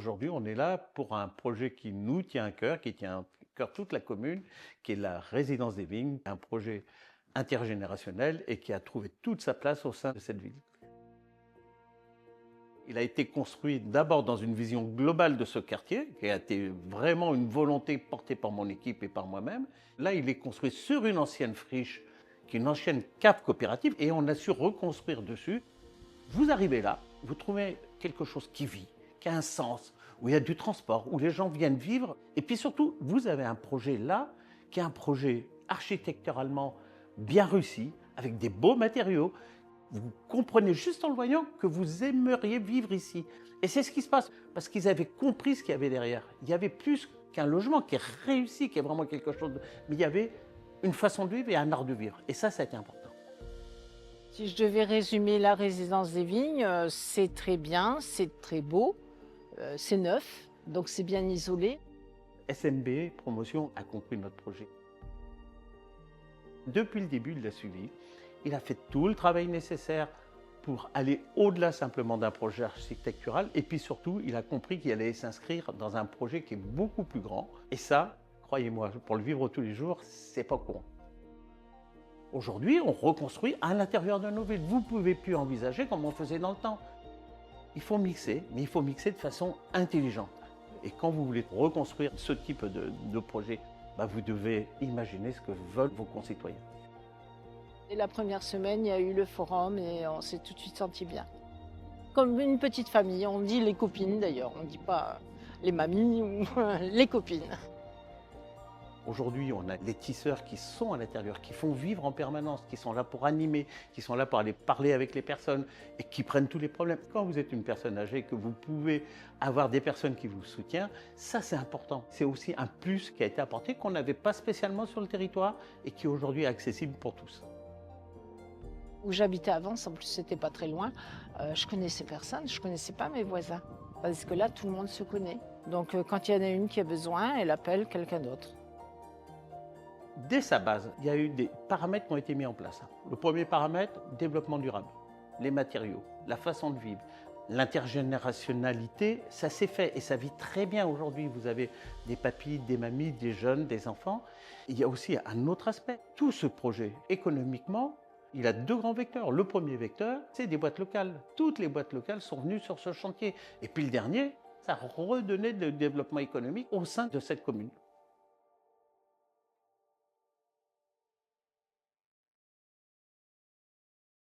Aujourd'hui, on est là pour un projet qui nous tient à cœur, qui tient à cœur toute la commune, qui est la résidence des vignes, un projet intergénérationnel et qui a trouvé toute sa place au sein de cette ville. Il a été construit d'abord dans une vision globale de ce quartier, qui a été vraiment une volonté portée par mon équipe et par moi-même. Là, il est construit sur une ancienne friche, qui est une ancienne cave coopérative, et on a su reconstruire dessus. Vous arrivez là, vous trouvez quelque chose qui vit, qui a un sens, où il y a du transport, où les gens viennent vivre. Et puis surtout, vous avez un projet là, qui est un projet architecturalement bien réussi, avec des beaux matériaux. Vous comprenez juste en le voyant que vous aimeriez vivre ici. Et c'est ce qui se passe, parce qu'ils avaient compris ce qu'il y avait derrière. Il y avait plus qu'un logement qui est réussi, qui est vraiment quelque chose mais il y avait une façon de vivre et un art de vivre. Et ça a été important. Si je devais résumer la résidence des vignes, c'est très bien, c'est très beau, c'est neuf, donc c'est bien isolé. SMB Promotion a compris notre projet. Depuis le début, il l'a suivi. Il a fait tout le travail nécessaire pour aller au-delà simplement d'un projet architectural. Et puis surtout, il a compris qu'il allait s'inscrire dans un projet qui est beaucoup plus grand. Et ça, croyez-moi, pour le vivre tous les jours, c'est pas courant. Aujourd'hui, on reconstruit à l'intérieur de nos villes. Vous ne pouvez plus envisager comme on faisait dans le temps. Il faut mixer, mais il faut mixer de façon intelligente. Et quand vous voulez reconstruire ce type de projet, vous devez imaginer ce que veulent vos concitoyens. Et la première semaine, il y a eu le forum et on s'est tout de suite senti bien. Comme une petite famille, on dit les copines d'ailleurs, on ne dit pas les mamies ou les copines. Aujourd'hui, on a les tisseurs qui sont à l'intérieur, qui font vivre en permanence, qui sont là pour animer, qui sont là pour aller parler avec les personnes et qui prennent tous les problèmes. Quand vous êtes une personne âgée, que vous pouvez avoir des personnes qui vous soutiennent, ça c'est important. C'est aussi un plus qui a été apporté qu'on n'avait pas spécialement sur le territoire et qui aujourd'hui est accessible pour tous. Où j'habitais avant, en plus c'était pas très loin, je connaissais personne, je connaissais pas mes voisins. Parce que là, tout le monde se connaît. Donc quand il y en a une qui a besoin, elle appelle quelqu'un d'autre. Dès sa base, il y a eu des paramètres qui ont été mis en place. Le premier paramètre, développement durable. Les matériaux, la façon de vivre, l'intergénérationnalité, ça s'est fait et ça vit très bien aujourd'hui. Vous avez des papis, des mamies, des jeunes, des enfants. Il y a aussi un autre aspect. Tout ce projet, économiquement, il a deux grands vecteurs. Le premier vecteur, c'est des boîtes locales. Toutes les boîtes locales sont venues sur ce chantier. Et puis le dernier, ça redonnait de développement économique au sein de cette commune.